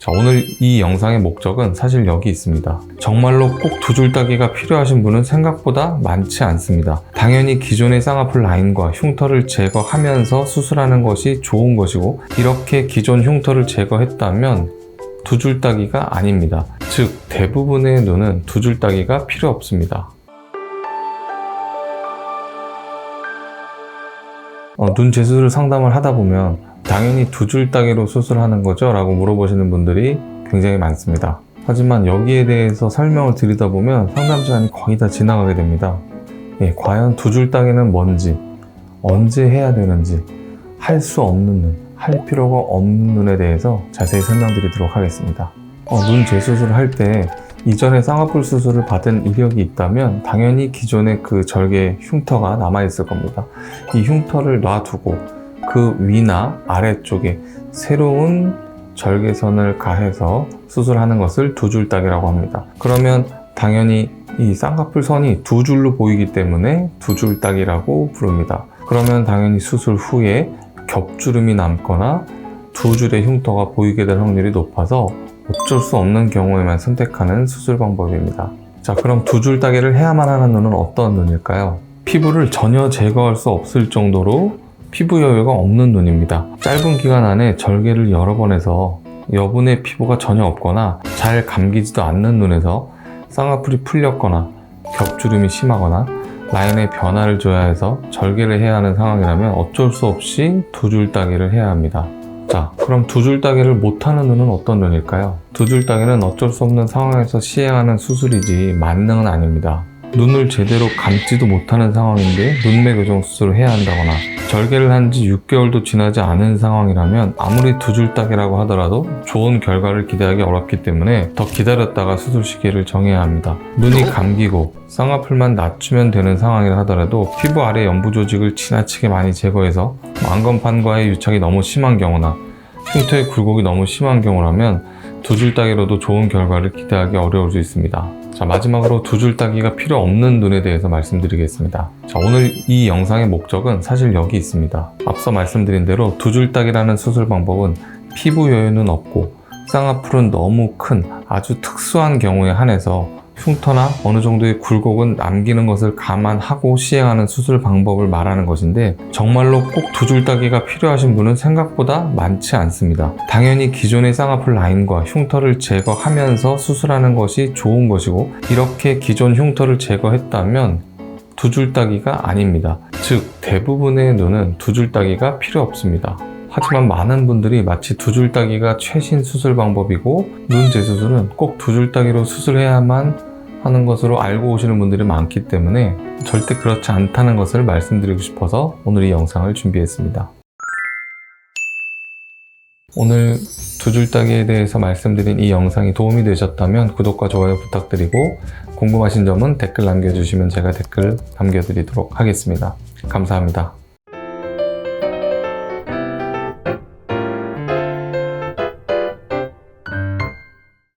자, 오늘 이 영상의 목적은 사실 여기 있습니다. 정말로 꼭 두 줄 따기가 필요하신 분은 생각보다 많지 않습니다. 당연히 기존의 쌍꺼풀 라인과 흉터를 제거하면서 수술하는 것이 좋은 것이고, 이렇게 기존 흉터를 제거했다면 두 줄 따기가 아닙니다. 즉, 대부분의 눈은 두 줄 따기가 필요 없습니다. 눈 재수술 상담을 하다 보면 당연히 두 줄 따기로 수술하는 거죠? 라고 물어보시는 분들이 굉장히 많습니다. 하지만 여기에 대해서 설명을 드리다 보면 상담 시간이 거의 다 지나가게 됩니다. 과연 두 줄 따기는 뭔지, 언제 해야 되는지, 할 수 없는 눈, 할 필요가 없는 눈에 대해서 자세히 설명드리도록 하겠습니다. 눈 재수술을 할 때 이전에 쌍꺼풀 수술을 받은 이력이 있다면 당연히 기존의 그 절개 흉터가 남아있을 겁니다. 이 흉터를 놔두고 그 위나 아래쪽에 새로운 절개선을 가해서 수술하는 것을 두 줄 따기라고 합니다. 그러면 당연히 이 쌍꺼풀 선이 두 줄로 보이기 때문에 두 줄 따기라고 부릅니다. 그러면 당연히 수술 후에 겹주름이 남거나 두 줄의 흉터가 보이게 될 확률이 높아서 어쩔 수 없는 경우에만 선택하는 수술 방법입니다. 자, 그럼 두 줄 따기를 해야만 하는 눈은 어떤 눈일까요? 피부를 전혀 제거할 수 없을 정도로 피부 여유가 없는 눈입니다. 짧은 기간 안에 절개를 여러 번 해서 여분의 피부가 전혀 없거나 잘 감기지도 않는 눈에서 쌍꺼풀이 풀렸거나 겹주름이 심하거나 라인에 변화를 줘야 해서 절개를 해야 하는 상황이라면 어쩔 수 없이 두 줄 따기를 해야 합니다. 자, 그럼 두 줄 따기를 못하는 눈은 어떤 눈일까요? 두 줄 따기는 어쩔 수 없는 상황에서 시행하는 수술이지 만능은 아닙니다. 눈을 제대로 감지도 못하는 상황인데 눈매 교정 수술을 해야 한다거나 절개를 한 지 6개월도 지나지 않은 상황이라면 아무리 두 줄 따기라고 하더라도 좋은 결과를 기대하기 어렵기 때문에 더 기다렸다가 수술 시기를 정해야 합니다. 눈이 감기고 쌍꺼풀만 낮추면 되는 상황이라 하더라도 피부 아래 연부 조직을 지나치게 많이 제거해서 안검판과의 유착이 너무 심한 경우나 흉터의 굴곡이 너무 심한 경우라면 두 줄 따기로도 좋은 결과를 기대하기 어려울 수 있습니다. 자, 마지막으로 두 줄 따기가 필요 없는 눈에 대해서 말씀드리겠습니다. 자, 오늘 이 영상의 목적은 사실 여기 있습니다. 앞서 말씀드린 대로 두 줄 따기라는 수술 방법은 피부 여유는 없고 쌍꺼풀은 너무 큰 아주 특수한 경우에 한해서 흉터나 어느 정도의 굴곡은 남기는 것을 감안하고 시행하는 수술 방법을 말하는 것인데, 정말로 꼭 두 줄 따기가 필요하신 분은 생각보다 많지 않습니다. 당연히 기존의 쌍꺼풀 라인과 흉터를 제거하면서 수술하는 것이 좋은 것이고, 이렇게 기존 흉터를 제거했다면 두 줄 따기가 아닙니다. 즉, 대부분의 눈은 두 줄 따기가 필요 없습니다. 하지만 많은 분들이 마치 두 줄 따기가 최신 수술 방법이고 눈 재수술은 꼭 두 줄 따기로 수술해야만 하는 것으로 알고 오시는 분들이 많기 때문에 절대 그렇지 않다는 것을 말씀드리고 싶어서 오늘 이 영상을 준비했습니다. 오늘 두 줄 따기에 대해서 말씀드린 이 영상이 도움이 되셨다면 구독과 좋아요 부탁드리고, 궁금하신 점은 댓글 남겨주시면 제가 댓글 남겨드리도록 하겠습니다. 감사합니다.